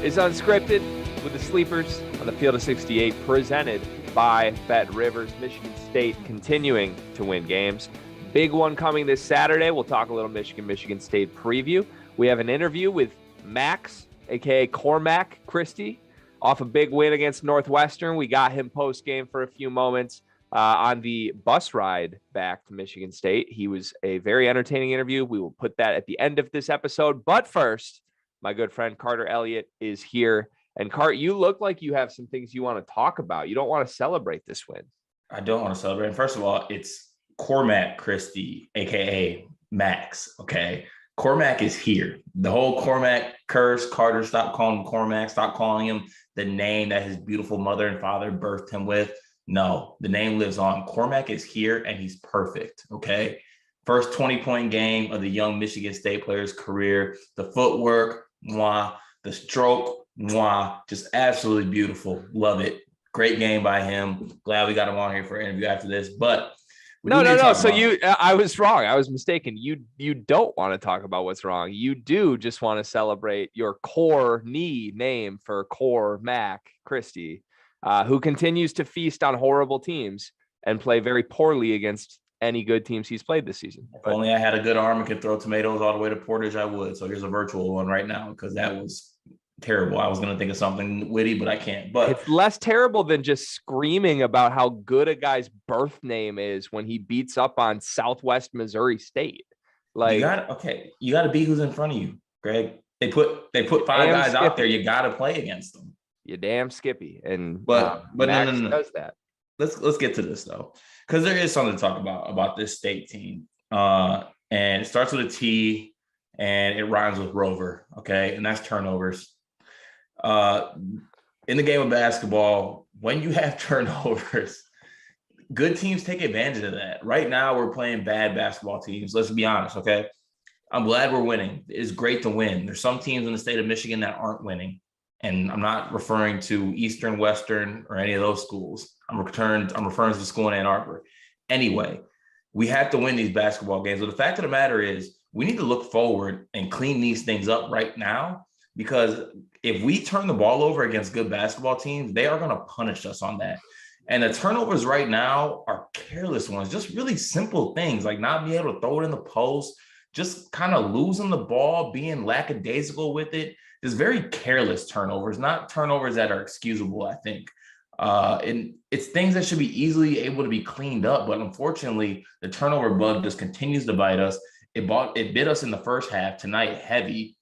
is Unscripted with the Sleepers on the Field of 68, presented by BetRivers. Michigan State continuing to win games. Big one coming this Saturday. We'll talk a little Michigan State preview. We have an interview with Max, a.k.a. Max Christie, off a big win against Northwestern. We got him post-game for a few moments on the bus ride back to Michigan State. He was a very entertaining interview. We will put that at the end of this episode. But first, my good friend Carter Elliott is here. And Cart, you look like you have some things you want to talk about. You don't want to celebrate this win. I don't want to celebrate. First of all, it's Max Christie, a.k.a. Max, okay? Cormac is here. The whole Cormac curse, Carter, stop calling him Cormac. Stop calling him the name that his beautiful mother and father birthed him with. No, the name lives on. Cormac is here, and he's perfect, okay? First 20-point game of the young Michigan State player's career. The footwork, mwah. The stroke, mwah. Just absolutely beautiful. Love it. Great game by him. Glad we got him on here for an interview after this. But no. So I was wrong. I was mistaken. You don't want to talk about what's wrong. You do just want to celebrate your core name for Max Christie, who continues to feast on horrible teams and play very poorly against any good teams he's played this season. If only I had a good arm and could throw tomatoes all the way to Portage, I would. So here's a virtual one right now because that was terrible. I was going to think of something witty, but I can't. But it's less terrible than just screaming about how good a guy's birth name is when he beats up on Southwest Missouri State. Like, you got to beat who's in front of you, Greg. They put five guys Skippy out there. You got to play against them. You damn Skippy. And but Max no. does that. Let's get to this though, because there is something to talk about this state team. And it starts with a T, and it rhymes with Rover. Okay, and that's turnovers. In the game of basketball, when you have turnovers, good teams take advantage of that. Right now, we're playing bad basketball teams. Let's be honest, okay? I'm glad we're winning. It's great to win. There's some teams in the state of Michigan that aren't winning. And I'm not referring to Eastern, Western, or any of those schools. I'm referring to the school in Ann Arbor. Anyway, we have to win these basketball games. But the fact of the matter is, we need to look forward and clean these things up right now, because if we turn the ball over against good basketball teams, they are going to punish us on that. And the turnovers right now are careless ones, just really simple things like not being able to throw it in the post, just kind of losing the ball, being lackadaisical with it. Just very careless turnovers, not turnovers that are excusable, I think. And it's things that should be easily able to be cleaned up. But unfortunately, the turnover bug just continues to bite us. It bit us in the first half tonight heavy.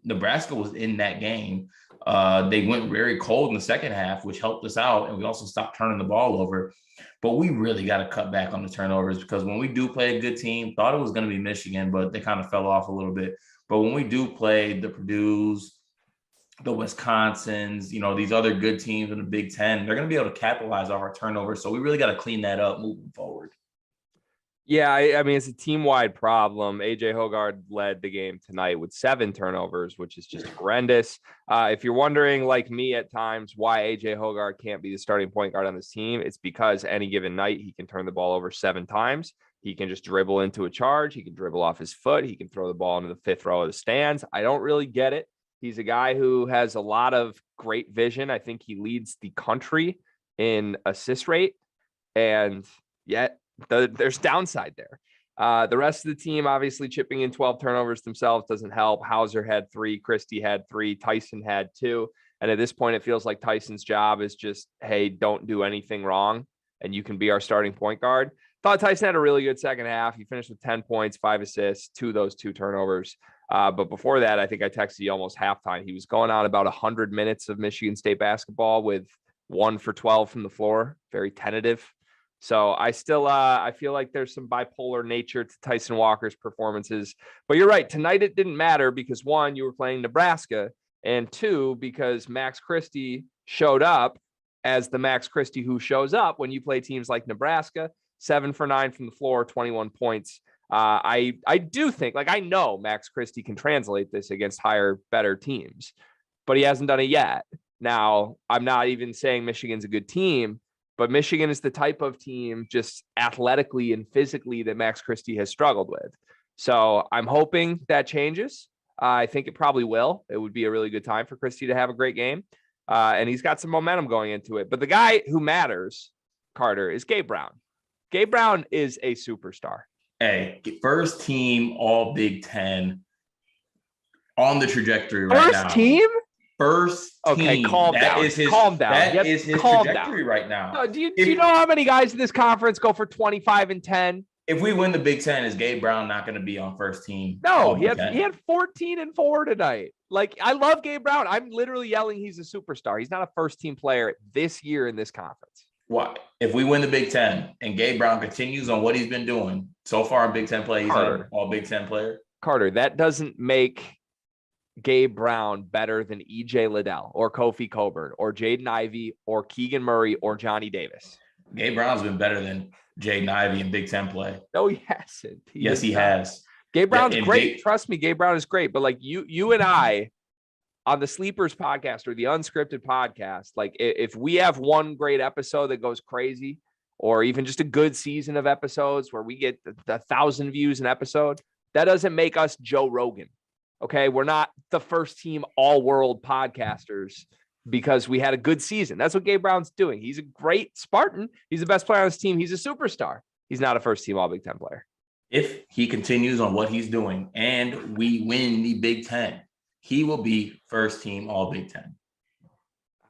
Nebraska was in that game. They went very cold in the second half, which helped us out. And we also stopped turning the ball over. But we really got to cut back on the turnovers, because when we do play a good team, thought it was going to be Michigan, but they kind of fell off a little bit. But when we do play the Purdues, the Wisconsins, these other good teams in the Big Ten, they're going to be able to capitalize off our turnovers. So we really got to clean that up moving forward. Yeah, I mean, it's a team-wide problem. A.J. Hoggard led the game tonight with 7 turnovers, which is just horrendous. If you're wondering, like me at times, why A.J. Hoggard can't be the starting point guard on this team, it's because any given night he can turn the ball over 7 times. He can just dribble into a charge. He can dribble off his foot. He can throw the ball into the 5th row of the stands. I don't really get it. He's a guy who has a lot of great vision. I think he leads the country in assist rate, and yet there's downside there. The rest of the team obviously chipping in 12 turnovers themselves doesn't help. Hauser had 3, Christie had 3, Tyson had 2. And at this point, it feels like Tyson's job is just, hey, don't do anything wrong, and you can be our starting point guard. Thought Tyson had a really good second half. He finished with 10 points, 5 assists, 2 of those 2 turnovers. But before that, I think I texted you almost halftime. He was going on about 100 minutes of Michigan State basketball with 1 for 12 from the floor. Very tentative. So I still I feel like there's some bipolar nature to Tyson Walker's performances. But you're right. Tonight it didn't matter because, 1, you were playing Nebraska, and 2, because Max Christie showed up as the Max Christie who shows up when you play teams like Nebraska. 7 for 9 from the floor, 21 points. I do think, I know Max Christie can translate this against higher, better teams, but he hasn't done it yet. Now, I'm not even saying Michigan's a good team, but Michigan is the type of team just athletically and physically that Max Christie has struggled with. So I'm hoping that changes. I think it probably will. It would be a really good time for Christie to have a great game. And he's got some momentum going into it. But the guy who matters, Carter, is Gabe Brown. Gabe Brown is a superstar. Hey, first team All Big Ten on the trajectory right now. First team? First team. Okay, calm down. Calm down. That is his trajectory right now. No, do you know how many guys in this conference go for 25 and 10? If we win the Big Ten, is Gabe Brown not going to be on first team? No, he had 14 and 4 tonight. Like, I love Gabe Brown. I'm literally yelling he's a superstar. He's not a first team player this year in this conference. What if we win the Big Ten and Gabe Brown continues on what he's been doing so far in Big Ten play? He's an All Big Ten player. Carter, that doesn't make Gabe Brown better than EJ Liddell or Kofi Coburn or Jaden Ivey or Keegan Murray or Johnny Davis. Gabe Brown's been better than Jaden Ivey in Big Ten play. No, he hasn't. Yes, he has. Gabe Brown's great. Trust me, Gabe Brown is great. But like you and I on the Sleepers podcast or the Unscripted podcast, like if we have one great episode that goes crazy, or even just a good season of episodes where we get the 1,000 views an episode, that doesn't make us Joe Rogan. Okay, we're not the first team all-world podcasters because we had a good season. That's what Gabe Brown's doing. He's a great Spartan. He's the best player on his team. He's a superstar. He's not a first team All-Big Ten player. If he continues on what he's doing and we win the Big Ten, he will be first team All-Big Ten.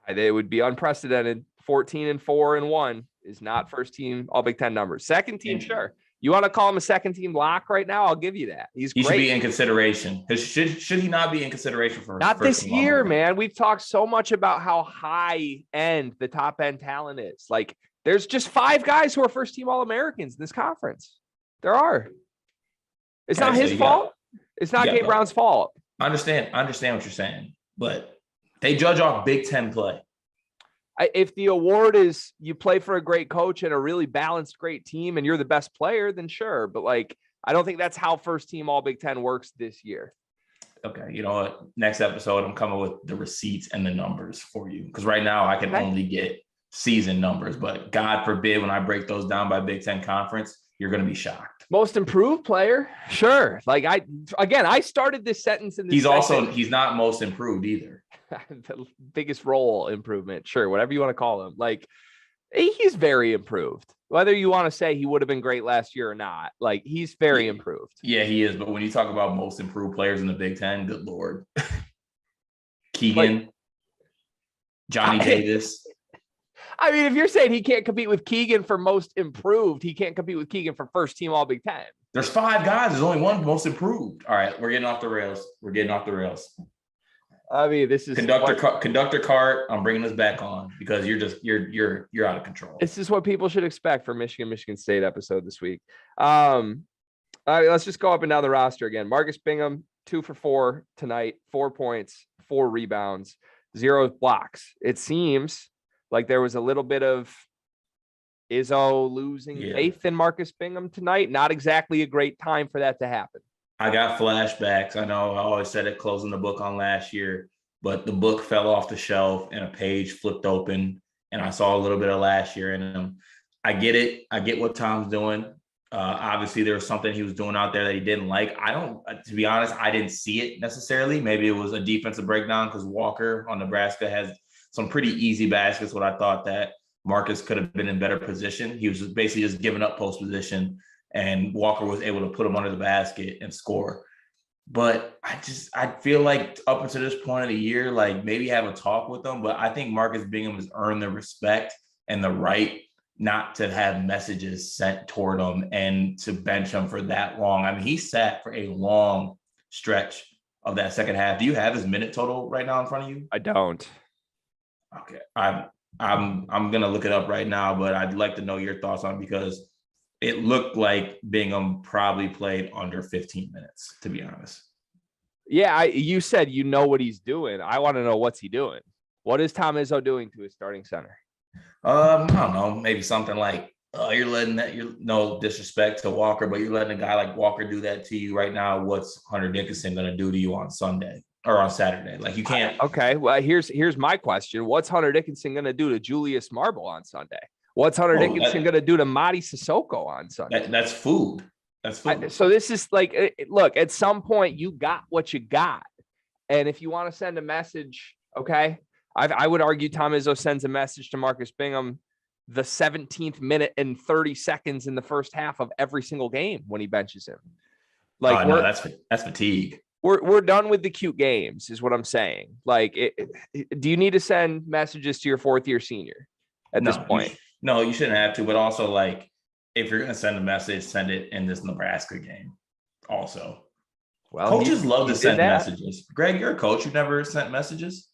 It would be unprecedented. 14 and 4 and 1 is not first team All-Big Ten numbers. Second team, sure. You want to call him a second team lock right now? I'll give you that. He should be in consideration. Should he not be in consideration for not this year, man? We've talked so much about how high end the top end talent is. Like, there's just 5 guys who are first team All-Americans in this conference. There are. It's not his fault. It's not Gabe Brown's fault. I understand what you're saying, but they judge off Big Ten play. If the award is you play for a great coach and a really balanced, great team, and you're the best player, then sure. But like, I don't think that's how first team All Big Ten works this year. Okay. You know what? Next episode, I'm coming with the receipts and the numbers for you. Because right now I can only get season numbers, but God forbid when I break those down by Big Ten conference, you're going to be shocked. Most improved player. Sure. Like I started this sentence in this. He's not most improved either. The biggest role improvement. Sure. Whatever you want to call him. Like, he's very improved. Whether you want to say he would have been great last year or not, like, he's very improved. Yeah, he is. But when you talk about most improved players in the Big Ten, good Lord. Keegan, Johnny Davis. I mean, if you're saying he can't compete with Keegan for most improved, he can't compete with Keegan for first team All Big Ten. There's 5 guys. There's only one most improved. All right, we're getting off the rails. I mean, this is conductor cart. I'm bringing us back on because you're out of control. This is what people should expect from Michigan State episode this week. All right, let's just go up and down the roster again. Marcus Bingham, 2 for 4 tonight, 4 points, 4 rebounds, 0 blocks. It seems like there was a little bit of Izzo losing faith in Marcus Bingham tonight. Not exactly a great time for that to happen. I got flashbacks. I know I always said it closing the book on last year, but the book fell off the shelf and a page flipped open and I saw a little bit of last year in him. I get it. I get what Tom's doing. Obviously there was something he was doing out there that he didn't like. To be honest, I didn't see it necessarily. Maybe it was a defensive breakdown because Walker on Nebraska has some pretty easy baskets. What I thought that Marcus could have been in better position. He was basically just giving up post position. And Walker was able to put him under the basket and score. But I feel like up until this point of the year, like maybe have a talk with them. But I think Marcus Bingham has earned the respect and the right not to have messages sent toward him and to bench him for that long. I mean, he sat for a long stretch of that second half. Do you have his minute total right now in front of you? I don't. Okay. I'm gonna look it up right now, but I'd like to know your thoughts on it because it looked like Bingham probably played under 15 minutes, to be honest. Yeah, you said you know what he's doing. I want to know what's he doing. What is Tom Izzo doing to his starting center? I don't know. Maybe something like you're letting that. You're no disrespect to Walker, but you're letting a guy like Walker do that to you right now. What's Hunter Dickinson going to do to you on Sunday or on Saturday? Like you can't. Okay, well here's my question. What's Hunter Dickinson going to do to Julius Marble on Sunday? What's Hunter Dickinson going to do to Madi Sissoko on Sunday? That's food. That's football. So this is like, look, at some point you got what you got. And if you want to send a message, okay, I would argue Tom Izzo sends a message to Marcus Bingham the 17th minute and 30 seconds in the first half of every single game when he benches him. Like, no, that's fatigue. We're done with the cute games, is what I'm saying. Like, do you need to send messages to your fourth year senior at this point? No, you shouldn't have to. But also, like, if you're gonna send a message, send it in this Nebraska game. Also, well, coaches love to send messages. Greg, you're a coach. You've never sent messages.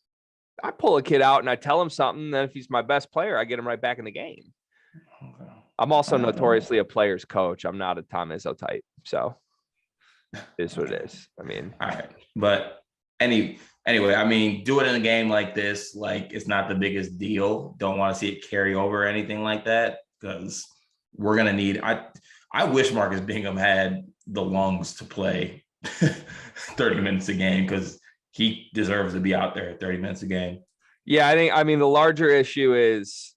I pull a kid out and I tell him something. Then if he's my best player, I get him right back in the game. Okay. I'm also notoriously a player's coach. I'm not a Tom Izzo type. So it is what it is. I mean, all right. But anyway, I mean, do it in a game like this. Like, it's not the biggest deal. Don't want to see it carry over or anything like that, because we're going to need, I wish Marcus Bingham had the lungs to play 30 minutes a game, because he deserves to be out there 30 minutes a game. Yeah, I mean, the larger issue is,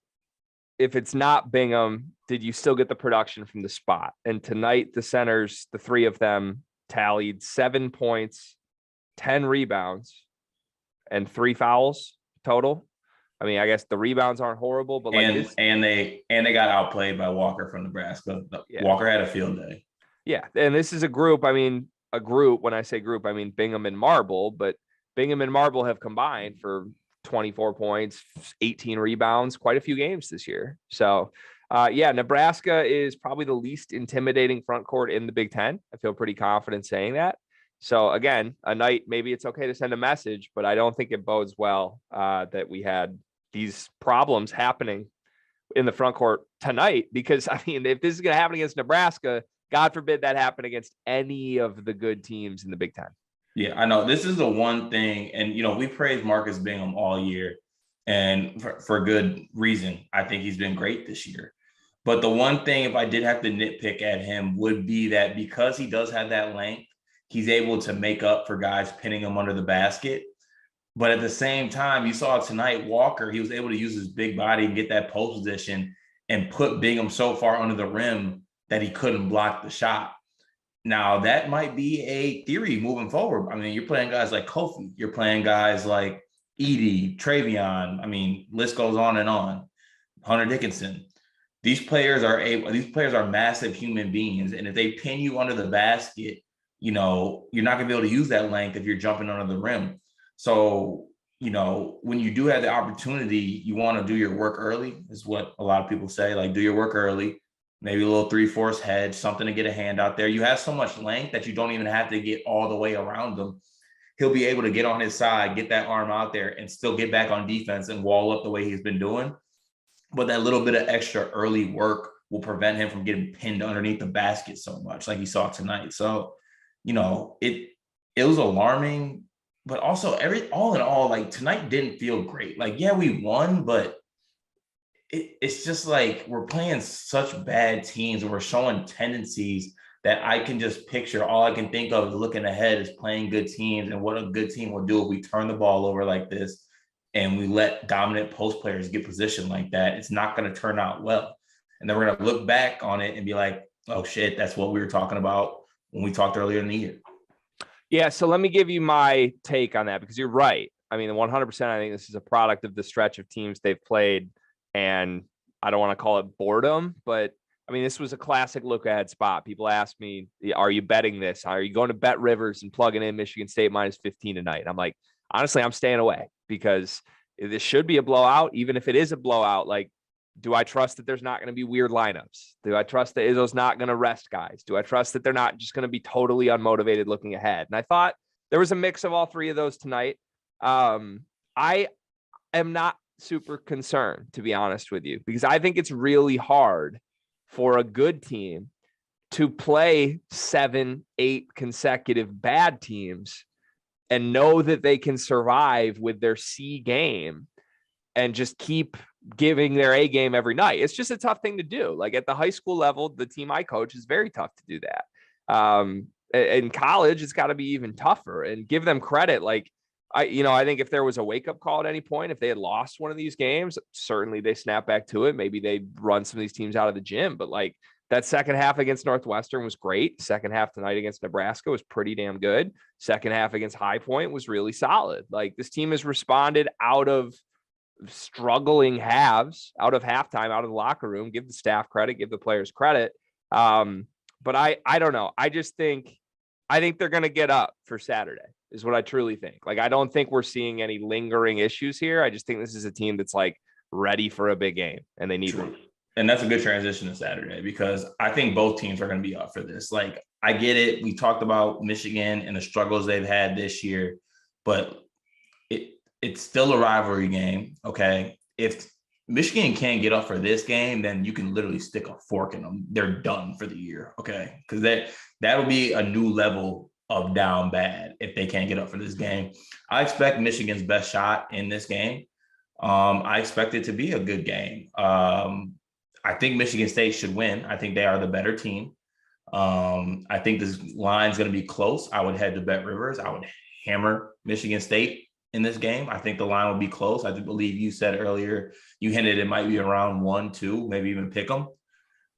if it's not Bingham, did you still get the production from the spot? And tonight, the centers, the three of them, tallied 7 points, 10 rebounds, and 3 fouls total. I mean, I guess the rebounds aren't horrible, but like and they got outplayed by Walker from Nebraska. Yeah. Walker had a field day. Yeah, and this is a group. I mean, a group. When I say group, I mean Bingham and Marble, but Bingham and Marble have combined for 24 points, 18 rebounds, quite a few games this year. So, yeah, Nebraska is probably the least intimidating front court in the Big Ten. I feel pretty confident saying that. So, again, a night, maybe it's okay to send a message, but I don't think it bodes well that we had these problems happening in the front court tonight, because, I mean, if this is going to happen against Nebraska, God forbid that happen against any of the good teams in the Big Ten. Yeah, I know. This is the one thing, and, we praised Marcus Bingham all year, and for good reason. I think he's been great this year. But the one thing, if I did have to nitpick at him, would be that because he does have that length, he's able to make up for guys pinning him under the basket. But at the same time, you saw tonight, Walker, he was able to use his big body and get that post position and put Bingham so far under the rim that he couldn't block the shot. Now, that might be a theory moving forward. I mean, you're playing guys like Kofi. You're playing guys like Edey, Travion. I mean, list goes on and on. Hunter Dickinson. These players are massive human beings. And if they pin you under the basket, you're not going to be able to use that length if you're jumping under the rim. So, when you do have the opportunity, you want to do your work early, is what a lot of people say. Like, do your work early. Maybe a little 3/4 hedge, something to get a hand out there. You have so much length that you don't even have to get all the way around him. He'll be able to get on his side, get that arm out there, and still get back on defense and wall up the way he's been doing. But that little bit of extra early work will prevent him from getting pinned underneath the basket so much, like he saw tonight. So, it was alarming, but also all in all, like, tonight didn't feel great. Like, yeah, we won, but it's just like we're playing such bad teams and we're showing tendencies that I can just picture. All I can think of is looking ahead is playing good teams and what a good team will do if we turn the ball over like this and we let dominant post players get positioned like that. It's not going to turn out well. And then we're going to look back on it and be like, oh shit, that's what we were talking about when we talked earlier in the year. Yeah. So let me give you my take on that, because you're right. I mean, 100%, I think this is a product of the stretch of teams they've played. And I don't want to call it boredom, but I mean, this was a classic look ahead spot. People ask me, are you betting this? Are you going to BetRivers and plugging in Michigan State -15 tonight? And I'm like, honestly, I'm staying away, because this should be a blowout. Even if it is a blowout, like, do I trust that there's not going to be weird lineups? Do I trust that Izzo's not going to rest guys? Do I trust that they're not just going to be totally unmotivated looking ahead? And I thought there was a mix of all three of those tonight. I am not super concerned, to be honest with you, because I think it's really hard for a good team to play 7-8 consecutive bad teams and know that they can survive with their C game and just keep giving their A game every night. It's just a tough thing to do. Like, at the high school level, the team I coach, is very tough to do that. In college, it's got to be even tougher. And give them credit. Like, I think if there was a wake-up call at any point, if they had lost one of these games, certainly they snap back to it. Maybe they run some of these teams out of the gym, but like, That second half against Northwestern was great. Second half tonight against Nebraska was pretty damn good. Second half against High Point was really solid. Like, this team has responded out of struggling halves, out of halftime, out of the locker room. Give the staff credit, give the players credit. But I don't know. I think they're going to get up for Saturday is what I truly think. Like, I don't think we're seeing any lingering issues here. I just think this is a team that's like ready for a big game, and they need one. And that's a good transition to Saturday, because I think both teams are going to be up for this. Like, I get it. We talked about Michigan and the struggles they've had this year, but it's still a rivalry game. Okay. If Michigan can't get up for this game, then you can literally stick a fork in them. They're done for the year. Okay. Because that'll be a new level of down bad if they can't get up for this game. I expect Michigan's best shot in this game. I expect it to be a good game. I think Michigan State should win. I think they are the better team. I think this line's going to be close. I would head to BetRivers. I would hammer Michigan State in this game. I think the line will be close. I believe you said earlier, you hinted it might be around 1-2, maybe even pick them.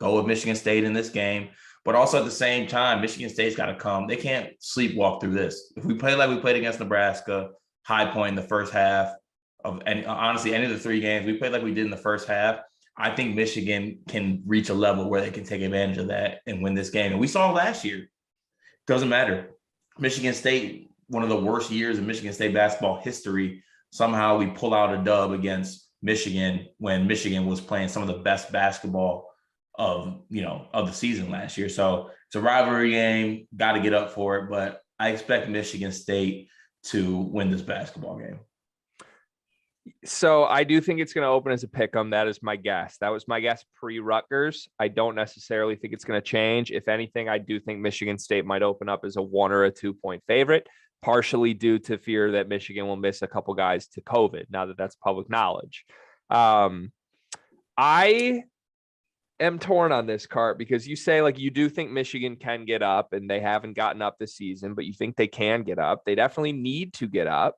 Go with Michigan State in this game. But also at the same time, Michigan State's got to come. They can't sleepwalk through this. If we play like we played against Nebraska, High Point in the first half of, and honestly, any of the 3 games, we played like we did in the first half, I think Michigan can reach a level where they can take advantage of that and win this game. And we saw last year. Doesn't matter. Michigan State, one of the worst years in Michigan State basketball history, somehow we pull out a dub against Michigan when Michigan was playing some of the best basketball of the season last year. So it's a rivalry game, got to get up for it, but I expect Michigan State to win this basketball game. So I do think it's going to open as a pick 'em. That is my guess. That was my guess pre-Rutgers. I don't necessarily think it's going to change. If anything, I do think Michigan State might open up as a 1 or a 2-point favorite, partially due to fear that Michigan will miss a couple guys to COVID, now that that's public knowledge. I am torn on this, Cart, because you say, like, you do think Michigan can get up, and they haven't gotten up this season, but you think they can get up. They definitely need to get up.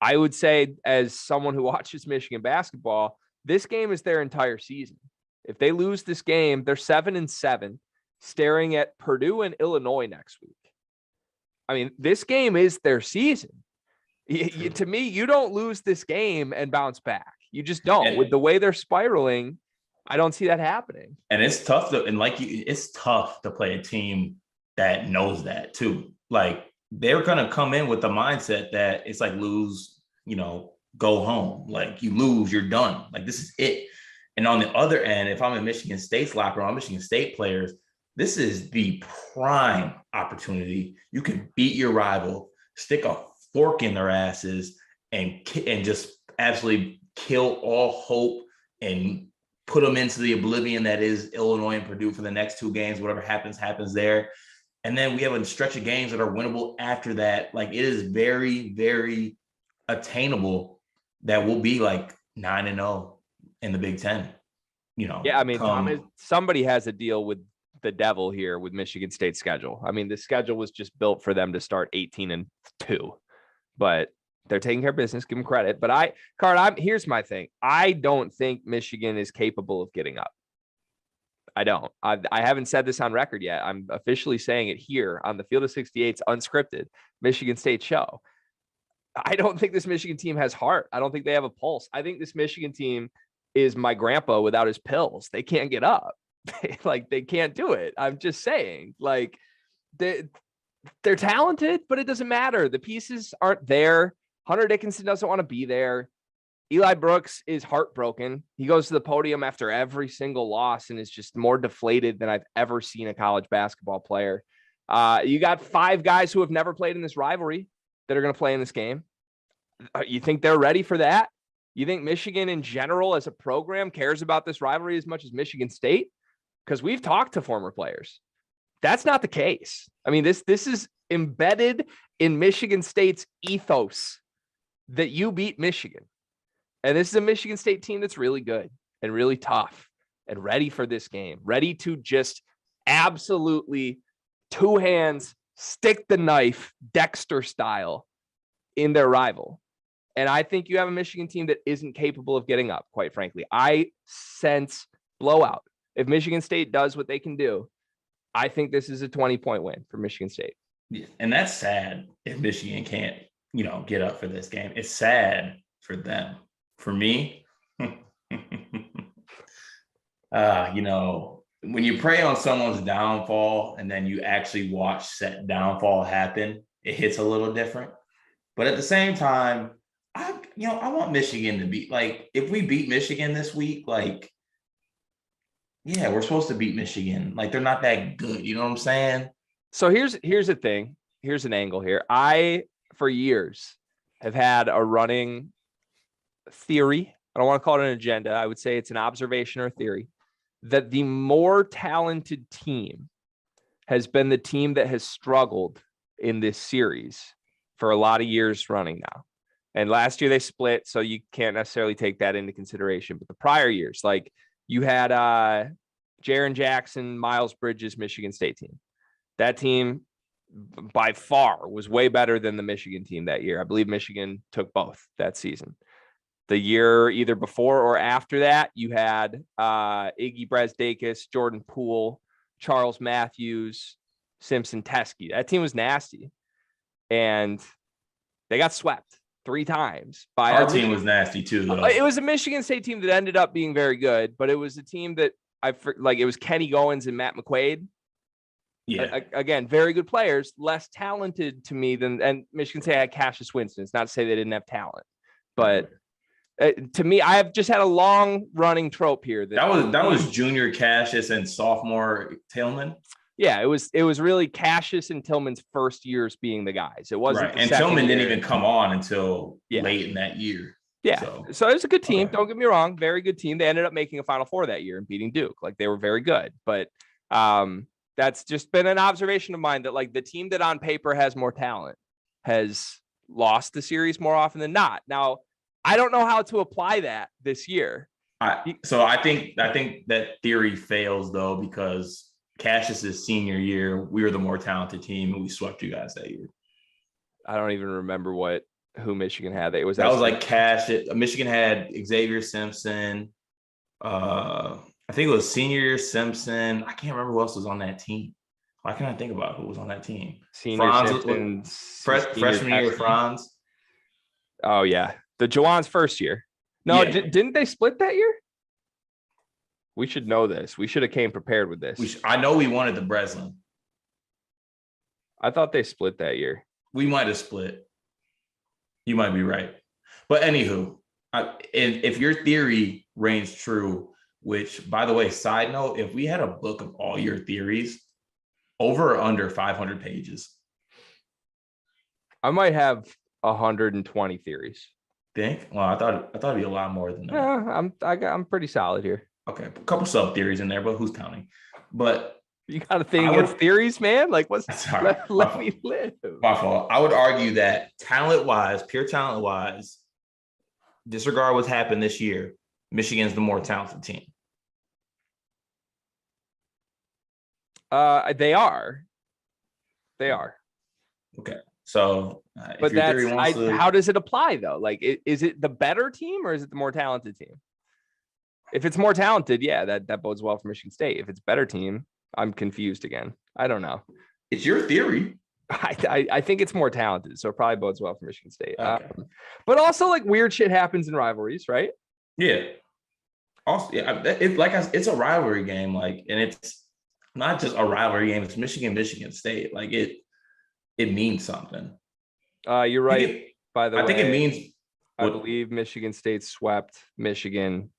I would say, as someone who watches Michigan basketball, this game is their entire season. If they lose this game, they're 7-7, staring at Purdue and Illinois next week. I mean, this game is their season. To me, you don't lose this game and bounce back. You just don't. With the way they're spiraling, I don't see that happening. And it's tough it's tough to play a team that knows that too. Like, they're going to come in with the mindset that it's like lose, go home. Like, you lose, you're done. Like, this is it. And on the other end, if I'm in Michigan State's locker room, Michigan State players, this is the prime opportunity. You can beat your rival, stick a fork in their asses, and just absolutely kill all hope and put them into the oblivion that is Illinois and Purdue for the next 2 games. Whatever happens there. And then we have a stretch of games that are winnable after that. Like, it is very, very attainable that we'll be like 9-0 in the Big Ten. Yeah, I mean, somebody has a deal with the devil here with Michigan State's schedule. I mean, the schedule was just built for them to start 18-2, but they're taking care of business. Give them credit. But here's my thing. I don't think Michigan is capable of getting up. I don't. I haven't said this on record yet. I'm officially saying it here on the Field of 68's unscripted Michigan State show. I don't think this Michigan team has heart. I don't think they have a pulse. I think this Michigan team is my grandpa without his pills. They can't get up. They can't do it. I'm just saying, like, they're talented, but it doesn't matter. The pieces aren't there. Hunter Dickinson doesn't want to be there. Eli Brooks is heartbroken. He goes to the podium after every single loss and is just more deflated than I've ever seen a college basketball player. You got 5 guys who have never played in this rivalry that are going to play in this game. You think they're ready for that? You think Michigan in general as a program cares about this rivalry as much as Michigan State? Because we've talked to former players. That's not the case. I mean, this is embedded in Michigan State's ethos that you beat Michigan. And this is a Michigan State team that's really good and really tough and ready for this game, ready to just absolutely 2 hands, stick the knife, Dexter style, in their rival. And I think you have a Michigan team that isn't capable of getting up, quite frankly. I sense blowout. If Michigan State does what they can do, I think this is a 20-point win for Michigan State. Yeah, and that's sad if Michigan can't, get up for this game. It's sad for them. For me, when you prey on someone's downfall and then you actually watch that downfall happen, it hits a little different. But at the same time, I want Michigan to beat, if we beat Michigan this week, yeah, we're supposed to beat Michigan. They're not that good. You know what I'm saying? So here's the thing. Here's an angle here. I, for years, have had a running theory. I don't want to call it an agenda. I would say it's an observation or theory that the more talented team has been the team that has struggled in this series for a lot of years running now. And last year they split, so you can't necessarily take that into consideration. But the prior years, you had Jaren Jackson, Miles Bridges, Michigan State team. That team by far was way better than the Michigan team that year. I believe Michigan took both that season. The year either before or after that, you had Iggy Brasdakis, Jordan Poole, Charles Matthews, Simpson Teskey. That team was nasty. And they got swept 3 times by our team was nasty too, though. It was a Michigan State team that ended up being very good, but it was a team that it was Kenny Goins and Matt McQuaid. Yeah. Again, very good players, less talented to me and Michigan State had Cassius Winston. It's not to say they didn't have talent, but to me, I have just had a long running trope here. That was junior Cassius and sophomore Tillman. Yeah, it was really Cassius and Tillman's first years being the guys. It wasn't, right. And Tillman didn't even come on until late in that year. Yeah, so it was a good team. Okay. Don't get me wrong, very good team. They ended up making a Final Four that year and beating Duke. They were very good, but that's just been an observation of mine that the team that on paper has more talent has lost the series more often than not. Now, I don't know how to apply that this year. So I think that theory fails though, because Cassius's senior year, we were the more talented team and we swept you guys that year. I don't even remember who Michigan had. That was Cassius. Michigan had Xavier Simpson. I think it was senior year Simpson. I can't remember who else was on that team. Why can't I think about who was on that team? Senior Simpson, freshman year Franz. Oh yeah, the Juwan's first year. No, yeah. Didn't they split that year? We should know this. We should have came prepared with this. I know we wanted the Breslin. I thought they split that year. We might have split. You might be right. But anywho, if your theory reigns true, which, by the way, side note, if we had a book of all your theories, over or under 500 pages? I might have 120 theories. Think? Well, I thought it'd be a lot more than that. Yeah, I'm pretty solid here. Okay, a couple sub theories in there, but who's counting? But you got a thing against theories, man? Let me live. My fault. I would argue that talent-wise, pure talent-wise, disregard what's happened this year, Michigan's the more talented team. They are. Okay. So, but how does it apply though? Is it the better team or is it the more talented team? If it's more talented, yeah, that bodes well for Michigan State. If it's better team, I'm confused again. I don't know. It's your theory. I think it's more talented, so it probably bodes well for Michigan State. Okay. But also, weird shit happens in rivalries, right? Yeah. Also, yeah, it's a rivalry game, and it's not just a rivalry game. It's Michigan State. It means something. You're right. By the way, I think it means. I believe Michigan State swept Michigan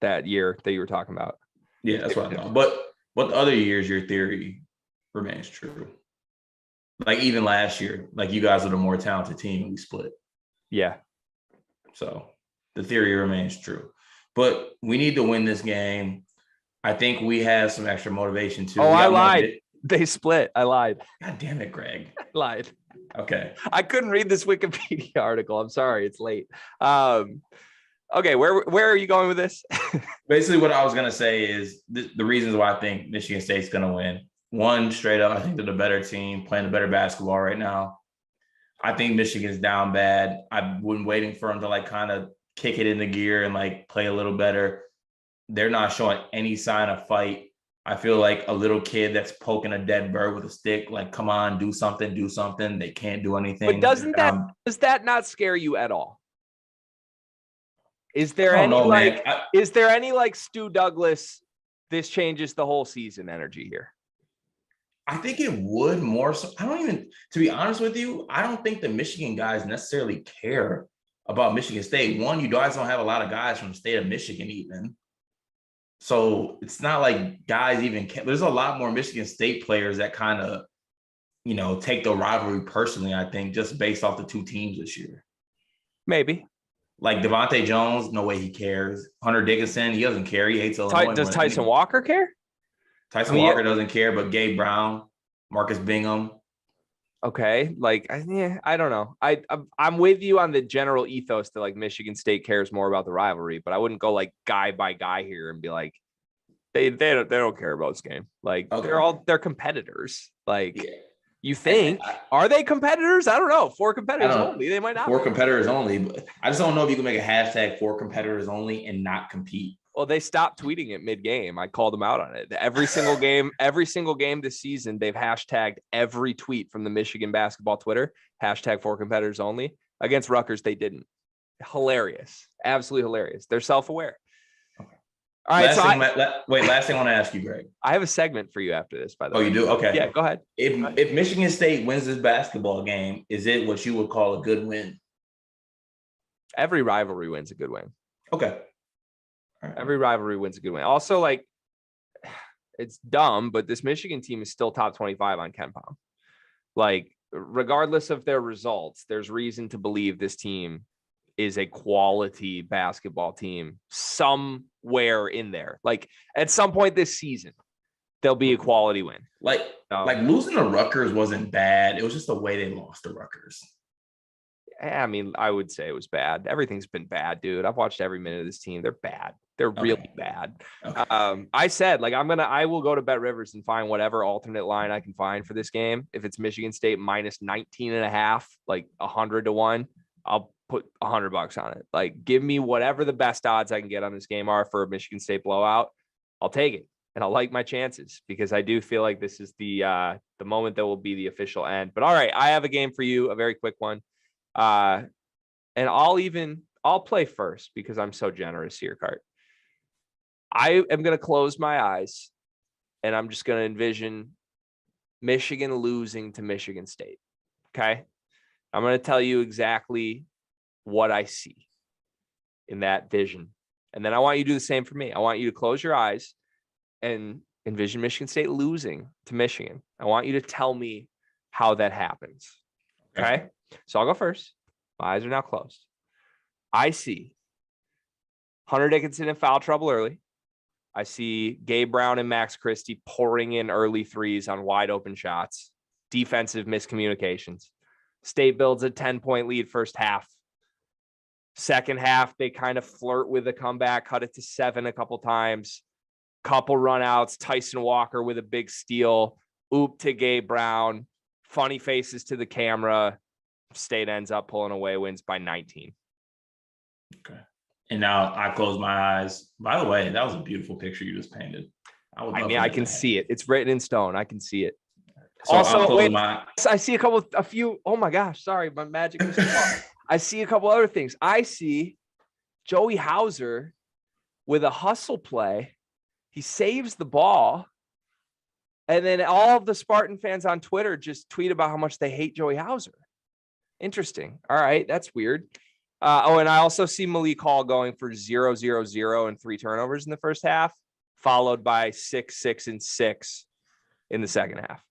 that year that you were talking about. Yeah, that's what I thought. But the other years, your theory remains true. Even last year, you guys are the more talented team and we split. Yeah. So the theory remains true. But we need to win this game. I think we have some extra motivation too. Oh, I lied. They split. I lied. God damn it, Greg. I lied. Okay. I couldn't read this Wikipedia article. I'm sorry. It's late. Okay, where are you going with this? Basically, what I was going to say is the reasons why I think Michigan State's going to win. One, straight up, I think they're the better team, playing the better basketball right now. I think Michigan's down bad. I've been waiting for them to kind of kick it into gear and play a little better. They're not showing any sign of fight. I feel like a little kid that's poking a dead bird with a stick, like, come on, do something, do something. They can't do anything. But does that not scare you at all? Is there I don't any know, man. is there any like Stu Douglas, this changes the whole season energy here? I think it would more so. I don't even, to be honest with you, I don't think the Michigan guys necessarily care about Michigan State. One, you guys don't have a lot of guys from the state of Michigan even. So it's not like guys even care. There's a lot more Michigan State players that kind of, take the rivalry personally, I think, just based off the two teams this year. Maybe. Like Devontae Jones, no way he cares. Hunter Dickinson, he doesn't care. He hates Illinois. Does Tyson Walker care? Tyson Walker doesn't care, but Gabe Brown, Marcus Bingham. Okay, like I don't know. I'm with you on the general ethos that like Michigan State cares more about the rivalry, but I wouldn't go like guy by guy here and be like they don't care about this game. Like they're competitors. Like you think are they competitors? I don't know. 4 competitors only. They might not. 4 competitors only. But I just don't know if you can make a hashtag 4 competitors only and not compete. Well, they stopped tweeting it mid-game. I called them out on it. Every single game this season, they've hashtagged every tweet from the Michigan basketball Twitter, hashtag 4 competitors only. Against Rutgers, they didn't. Hilarious. Absolutely hilarious. They're self-aware. Okay. All right. Last thing I want to ask you, Greg. I have a segment for you after this, by the way. Oh, you do? Okay. Yeah, go ahead. If Michigan State wins this basketball game, is it what you would call a good win? Every rivalry wins a good win. Okay. Every rivalry wins a good win. Also, like, it's dumb, but this Michigan team is still top 25 on KenPom. Like, regardless of their results, there's reason to believe this team is a quality basketball team somewhere in there. Like, at some point this season, there'll be a quality win. Like losing to Rutgers wasn't bad. It was just the way they lost to Rutgers. I mean, I would say it was bad. Everything's been bad, dude. I've watched every minute of this team. They're bad. They're really bad. Okay. I said, like, I will go to BetRivers and find whatever alternate line I can find for this game. If it's Michigan State minus 19.5, like 100-1, I'll put $100 on it. Like, give me whatever the best odds I can get on this game are for a Michigan State blowout. I'll take it. And I'll like my chances because I do feel like this is the moment that will be the official end. But all right, I have a game for you, a very quick one. And I'll play first because I'm so generous here, Cart. I am going to close my eyes and I'm just going to envision Michigan losing to Michigan State. Okay. I'm going to tell you exactly what I see in that vision. And then I want you to do the same for me. I want you to close your eyes and envision Michigan State losing to Michigan. I want you to tell me how that happens. Okay. So I'll go first. My eyes are now closed. I see Hunter Dickinson in foul trouble early. I see Gabe Brown and Max Christie pouring in early threes on wide open shots. Defensive miscommunications. State builds a 10-point lead first half. Second half, they kind of flirt with a comeback, cut it to 7 a couple times. Couple runouts. Tyson Walker with a big steal. Oop to Gabe Brown. Funny faces to the camera. State ends up pulling away, wins by 19. Okay. And now I close my eyes. By the way, that was a beautiful picture you just painted. I can see it. It's written in stone. I can see it. So also, wait, I see a few. Oh my gosh, sorry, my magic was I see a couple other things. I see Joey Hauser with a hustle play. He saves the ball. And then all of the Spartan fans on Twitter just tweet about how much they hate Joey Hauser. Interesting. All right. That's weird. And I also see Malik Hall going for 0-0-0 and 3 turnovers in the first half, followed by 6-6 and 6 in the second half.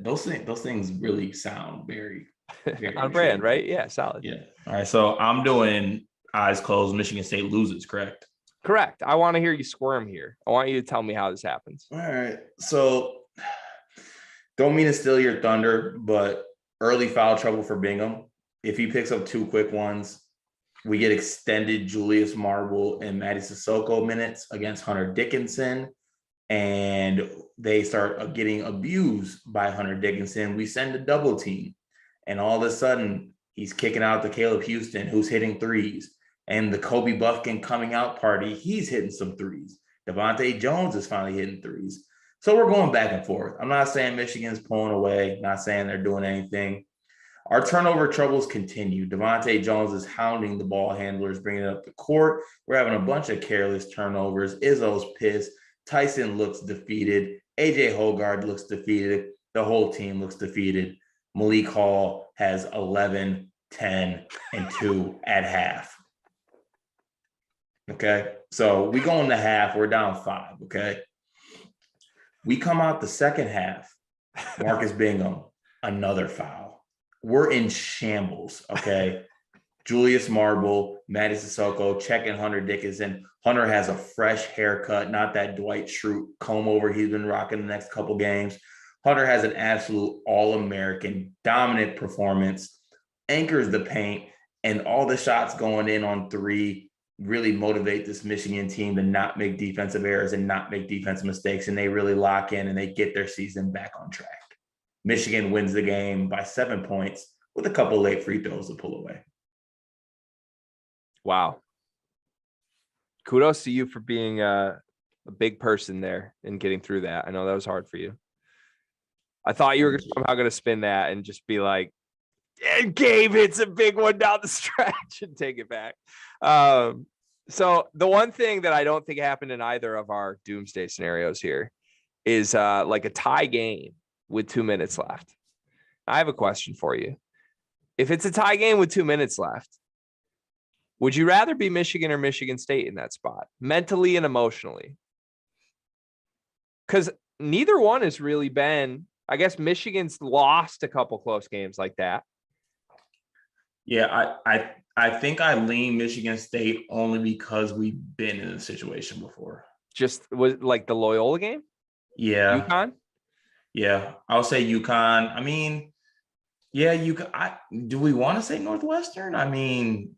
Those things really sound very, very on brand, right? Yeah, solid. Yeah. All right. So I'm doing eyes closed. Michigan State loses, correct? Correct. I want to hear you squirm here. I want you to tell me how this happens. All right. So don't mean to steal your thunder, but early foul trouble for Bingham. If he picks up 2 quick ones, we get extended Julius Marble and Matty Sissoko minutes against Hunter Dickinson, and they start getting abused by Hunter Dickinson. We send a double team, and all of a sudden, he's kicking out to Caleb Houston, who's hitting threes. And the Kobe Buffkin coming out party, he's hitting some threes. Devontae Jones is finally hitting threes. So we're going back and forth. I'm not saying Michigan's pulling away, not saying they're doing anything. Our turnover troubles continue. Devontae Jones is hounding the ball handlers, bringing it up the court. We're having a bunch of careless turnovers. Izzo's pissed. Tyson looks defeated. AJ Hoggard looks defeated. The whole team looks defeated. Malik Hall has 11, 10, and 2 at half. Okay, so we go into half. We're down 5. Okay, we come out the second half. Marcus Bingham, another foul. We're in shambles. Okay, Julius Marble, Matty Sissoko checking Hunter Dickinson. Hunter has a fresh haircut, not that Dwight Schrute comb over he's been rocking the next couple games. Hunter has an absolute all-American dominant performance, anchors the paint, and all the shots going in on 3 really motivate this Michigan team to not make defensive errors and not make defensive mistakes, and they really lock in and they get their season back on track. Michigan wins the game by 7 points with a couple late free throws to pull away. Wow. Kudos to you for being a big person there and getting through that. I know that was hard for you. I thought you were somehow going to spin that and just be like, and Gabe hits a big one down the stretch and take it back. So the one thing that I don't think happened in either of our doomsday scenarios here is like a tie game with 2 minutes left. I have a question for you. If it's a tie game with 2 minutes left, would you rather be Michigan or Michigan State in that spot, mentally and emotionally? Because neither one has really been, I guess Michigan's lost a couple close games like that. Yeah, I think I lean Michigan State only because we've been in a situation before. Just was like the Loyola game? Yeah. UConn? Yeah, I'll say UConn. I mean, yeah, do we want to say Northwestern? I mean,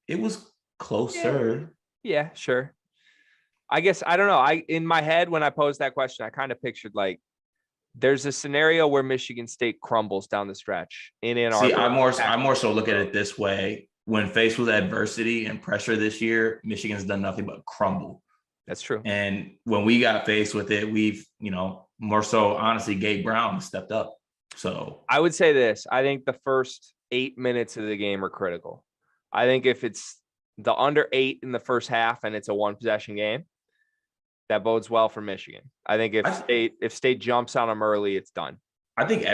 it was closer. Yeah, sure. I guess I don't know. In my head when I posed that question, I kind of pictured like there's a scenario where Michigan State crumbles down the stretch in Ann Arbor. See, I more so look at it this way. When faced with adversity and pressure this year, Michigan's done nothing but crumble. That's true. And when we got faced with it, we've, more so honestly, Gabe Brown stepped up. So I would say this. I think the first 8 minutes of the game are critical. I think if it's the under 8 in the first half and it's a 1-possession game, that bodes well for Michigan. I think if State jumps on them early, it's done. I think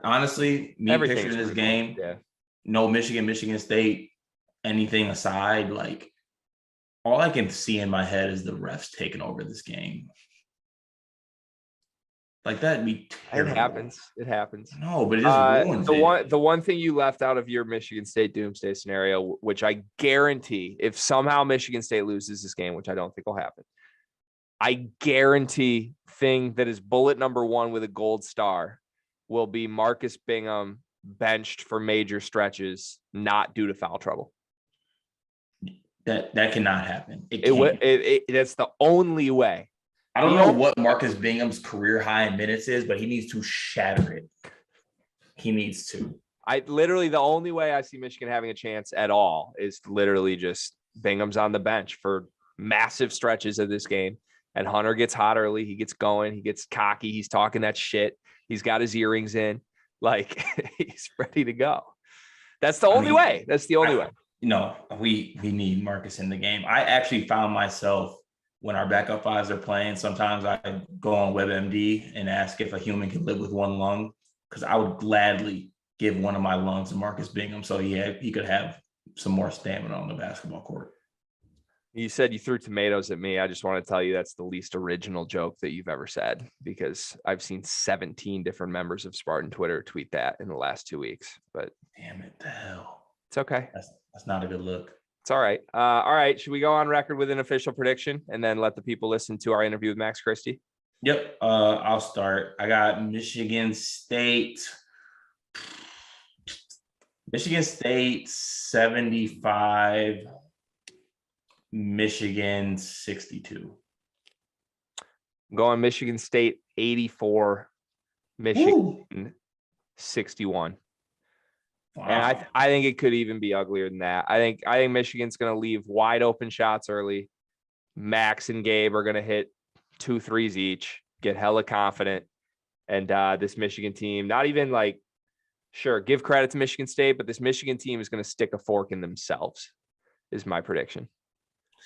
honestly, picturing this game, no Michigan State, anything aside, like all I can see in my head is the refs taking over this game. Like that'd be terrible. It happens. No, but it just ruins the one thing you left out of your Michigan State doomsday scenario, which I guarantee, if somehow Michigan State loses this game, which I don't think will happen, I guarantee thing that is bullet number 1 with a gold star will be Marcus Bingham benched for major stretches, not due to foul trouble. That cannot happen. That's the only way. I don't know what Marcus Bingham's career high in minutes is, but he needs to shatter it. He needs to. The only way I see Michigan having a chance at all is literally just Bingham's on the bench for massive stretches of this game. And Hunter gets hot early. He gets going. He gets cocky. He's talking that shit. He's got his earrings in. Like, he's ready to go. That's the only way. That's the only way. No, we need Marcus in the game. I actually found myself, when our backup fives are playing, sometimes I go on WebMD and ask if a human can live with one lung, because I would gladly give one of my lungs to Marcus Bingham so he could have some more stamina on the basketball court. You said you threw tomatoes at me. I just want to tell you that's the least original joke that you've ever said, because I've seen 17 different members of Spartan Twitter tweet that in the last 2 weeks. But damn it, the hell. It's okay. That's not a good look. It's all right. All right. Should we go on record with an official prediction and then let the people listen to our interview with Max Christie? Yep. I'll start. I got Michigan State 75, Michigan 62. I'm going Michigan State 84, Michigan 61. Wow. And I think it could even be uglier than that. I think Michigan's going to leave wide open shots early. Max and Gabe are going to hit 2 threes each, get hella confident. And this Michigan team, not even like, sure, give credit to Michigan State, but this Michigan team is going to stick a fork in themselves, is my prediction.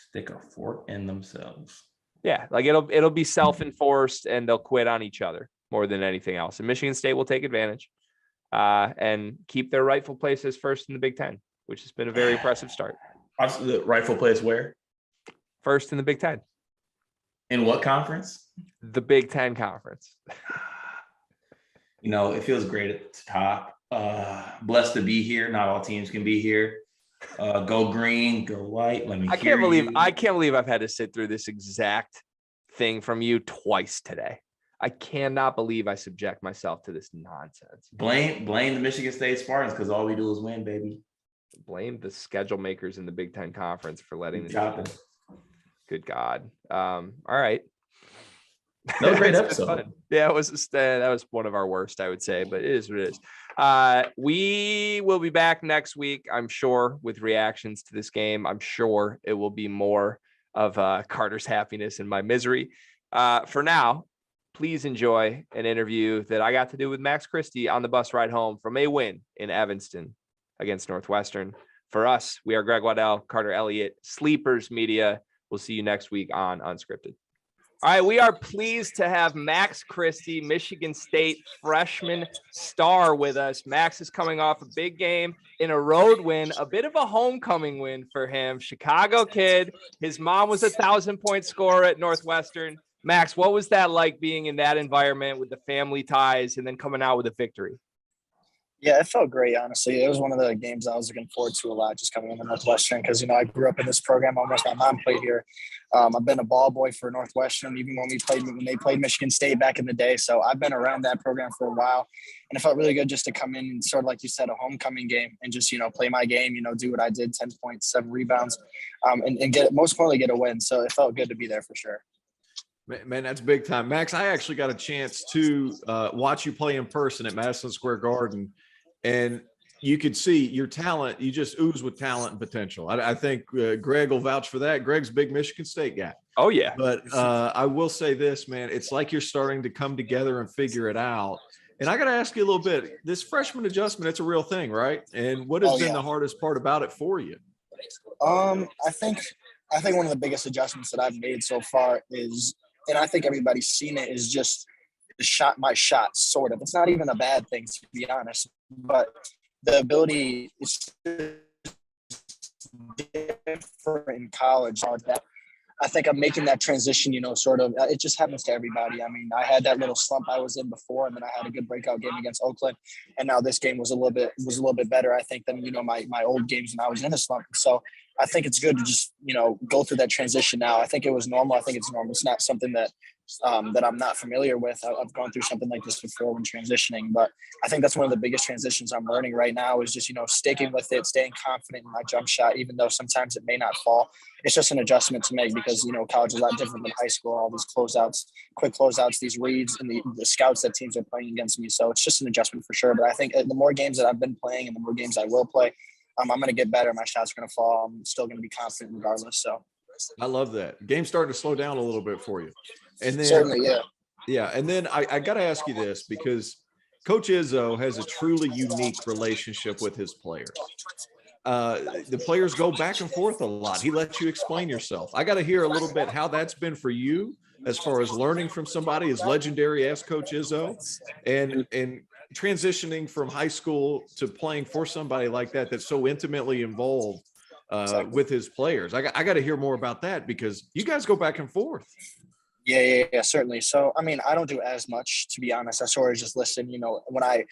Stick a fork in themselves. Yeah, like it'll be self-enforced, and they'll quit on each other more than anything else. And Michigan State will take advantage and keep their rightful place as first in the Big Ten, which has been a very impressive start. The rightful place where? First in the Big Ten. In what conference? The Big Ten Conference. It feels great at the top. Blessed to be here. Not all teams can be here. Go green, go white. I can't believe I've had to sit through this exact thing from you twice today. I cannot believe I subject myself to this nonsense. Blame the Michigan State Spartans because all we do is win, baby. Blame the schedule makers in the Big Ten Conference for letting the happen. Good God. All right. That was a great episode. Yeah, that was one of our worst, I would say, but it is what it is. We will be back next week, I'm sure, with reactions to this game. I'm sure it will be more of Carter's happiness and my misery. For now, please enjoy an interview that I got to do with Max Christie on the bus ride home from a win in Evanston against Northwestern. For us, we are Greg Waddell, Carter Elliott, Sleepers Media. We'll see you next week on Unscripted. All right, we are pleased to have Max Christie, Michigan State freshman star, with us. Max is coming off a big game in a road win, a bit of a homecoming win for him. Chicago kid. His mom was a 1,000-point scorer at Northwestern. Max, what was that like being in that environment with the family ties and then coming out with a victory? Yeah, it felt great, honestly. It was one of the games I was looking forward to a lot, just coming into Northwestern, because, I grew up in this program almost. My mom played here. I've been a ball boy for Northwestern, even when they played Michigan State back in the day. So I've been around that program for a while. And it felt really good just to come in and sort of, like you said, a homecoming game and just, play my game, do what I did, 10 points, 7 rebounds, and most importantly, get a win. So it felt good to be there for sure. Man, that's big time. Max, I actually got a chance to watch you play in person at Madison Square Garden. And you could see your talent. You just ooze with talent and potential. I think Greg will vouch for that. Greg's a big Michigan State guy. Oh, yeah. But I will say this, man. It's like you're starting to come together and figure it out. And I got to ask you a little bit. This freshman adjustment, it's a real thing, right? And what has been the hardest part about it for you? I think one of the biggest adjustments that I've made so far is, and I think everybody's seen it, is just my shot, sort of. It's not even a bad thing, to be honest, but the ability is different in college. I think I'm making that transition, sort of. It just happens to everybody. I mean, I had that little slump I was in before, and then I had a good breakout game against Oakland, and now this game was a little bit better, I think, than my old games when I was in a slump. So I think it's good to just go through that transition now. I think it was normal. I think it's normal. It's not something that I'm not familiar with. I've gone through something like this before when transitioning, but I think that's one of the biggest transitions I'm learning right now is just, sticking with it, staying confident in my jump shot, even though sometimes it may not fall. It's just an adjustment to make because, college is a lot different than high school, all these closeouts, quick closeouts, these reads, and the scouts that teams are playing against me. So it's just an adjustment for sure. But I think the more games that I've been playing and the more games I will play, I'm going to get better. My shots are going to fall. I'm still going to be confident regardless. So I love that. Game's starting to slow down a little bit for you. And then, certainly, yeah. Yeah. And then I got to ask you this, because Coach Izzo has a truly unique relationship with his players. The players go back and forth a lot. He lets you explain yourself. I got to hear a little bit how that's been for you as far as learning from somebody as legendary as Coach Izzo and transitioning from high school to playing for somebody like that that's so intimately involved with his players. I got to hear more about that because you guys go back and forth. Yeah, certainly. So, I mean, I don't do as much, to be honest. I sort of just listen, when I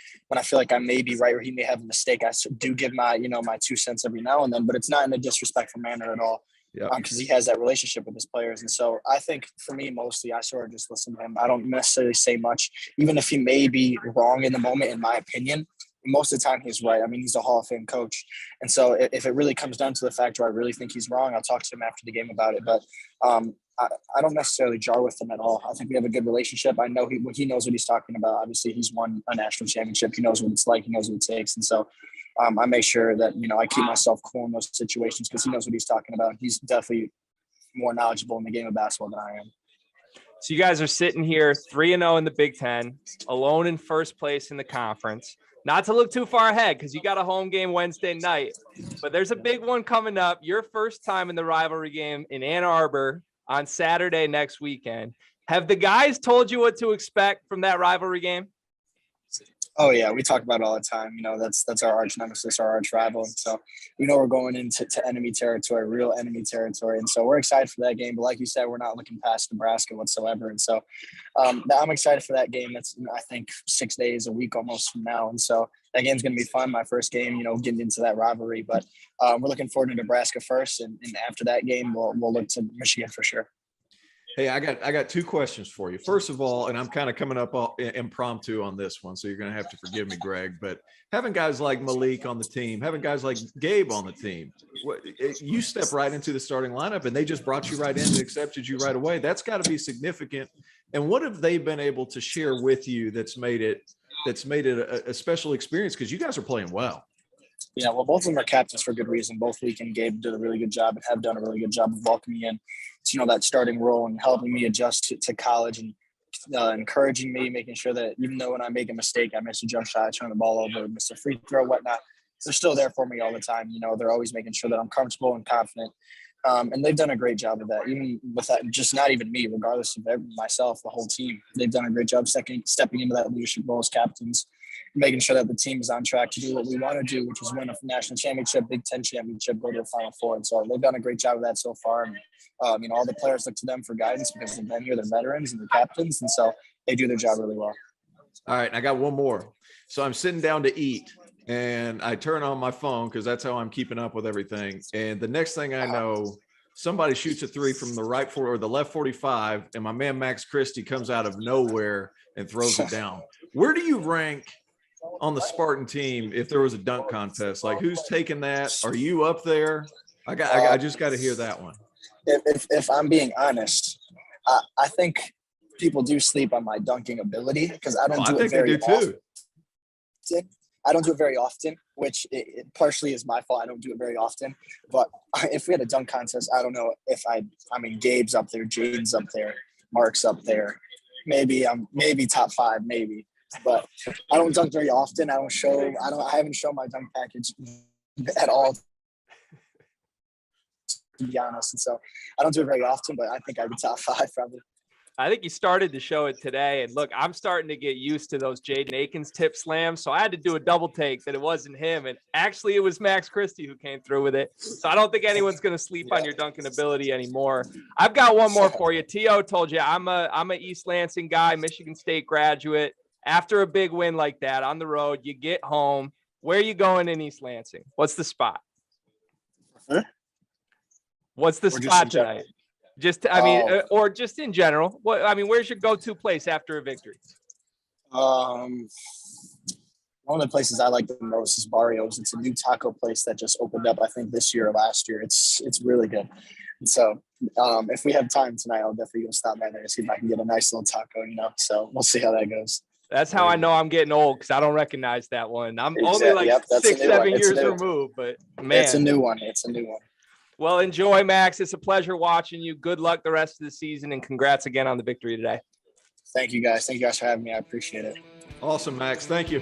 feel like I may be right or he may have a mistake, I do give my, my 2 cents every now and then, but it's not in a disrespectful manner at all. Yeah. Because he has that relationship with his players. And so I think for me, mostly, I sort of just listen to him. I don't necessarily say much, even if he may be wrong in the moment, in my opinion. Most of the time he's right. I mean, he's a Hall of Fame coach. And so if it really comes down to the fact where I really think he's wrong, I'll talk to him after the game about it. But I don't necessarily jar with him at all. I think we have a good relationship. I know he knows what he's talking about. Obviously, he's won a national championship. He knows what it's like. He knows what it takes. And so I make sure that, I keep myself cool in those situations because he knows what he's talking about. He's definitely more knowledgeable in the game of basketball than I am. So you guys are sitting here 3-0 in the Big Ten, alone in first place in the conference. Not to look too far ahead because you got a home game Wednesday night, but there's a big one coming up. Your first time in the rivalry game in Ann Arbor on Saturday next weekend. Have the guys told you what to expect from that rivalry game? Oh yeah, we talk about it all the time. You know, that's our arch nemesis, our arch rival. And so we know we're going into enemy territory, real enemy territory. And so we're excited for that game. But like you said, we're not looking past Nebraska whatsoever. And so I'm excited for that game. That's, I think, 6 days, a week almost from now. And so that game's going to be fun. My first game, you know, getting into that rivalry. But we're looking forward to Nebraska first. And after that game, we'll look to Michigan for sure. Hey, I got 2 questions for you. First of all, and I'm kind of coming up impromptu on this one, so you're going to have to forgive me, Greg, but having guys like Malik on the team, having guys like Gabe on the team, you step right into the starting lineup and they just brought you right in and accepted you right away. That's got to be significant. And what have they been able to share with you that's made it a special experience? Because you guys are playing well. Yeah, well, both of them are captains for good reason. Both Leak and Gabe did a really good job and have done a really good job of welcoming me in to, you know, that starting role and helping me adjust to college and encouraging me, making sure that even though when I make a mistake, I miss a jump shot, I turn the ball over, miss a free throw, whatnot, they're still there for me all the time. You know, they're always making sure that I'm comfortable and confident. And they've done a great job of that, even with that, just not even me, regardless of myself, the whole team. They've done a great job stepping into that leadership role as captains, making sure that the team is on track to do what we want to do, which is win a national championship, Big Ten championship, go to the Final Four. And so they've done a great job of that so far. And, you know, all the players look to them for guidance because they've been here, they're veterans and they're captains. And so they do their job really well. All right. I got one more. So I'm sitting down to eat and I turn on my phone because that's how I'm keeping up with everything. And the next thing I know, somebody shoots a 3 from the the left 45, and my man Max Christie comes out of nowhere and throws it down. Where do you rank on the Spartan team if there was a dunk contest? Like, who's taking that? Are you up there? I just got to hear that one. If I'm being honest, I think people do sleep on my dunking ability because I don't do it very often. I don't do it very often, which it partially is my fault. I don't do it very often. But if we had a dunk contest, I don't know if I mean, Gabe's up there, Jaden's up there, Mark's up there. Maybe I'm top 5, maybe. But I don't dunk very often. I haven't shown my dunk package at all, to be honest. And so I don't do it very often, but I think I'd be top 5 probably. I think you started to show it today. And look, I'm starting to get used to those Jaden Akins tip slams. So I had to do a double take that it wasn't him. And actually it was Max Christie who came through with it. So I don't think anyone's going to sleep on your dunking ability anymore. I've got one more for you. T.O. told you I'm a East Lansing guy, Michigan State graduate. After a big win like that on the road, you get home. Where are you going in East Lansing? What's the spot? Huh? What's the spot tonight? Or just in general. Where's your go-to place after a victory? One of the places I like the most is Barrios. It's a new taco place that just opened up, I think, this year or last year. It's really good. And so if we have time tonight, I'll definitely go stop by there and see if I can get a nice little taco, you know. So we'll see how that goes. That's how I know I'm getting old because I don't recognize that one. I'm only like 6-7 years removed, but man. It's a new one. It's a new one. Well, enjoy, Max. It's a pleasure watching you. Good luck the rest of the season, and congrats again on the victory today. Thank you, guys. Thank you guys for having me. I appreciate it. Awesome, Max. Thank you.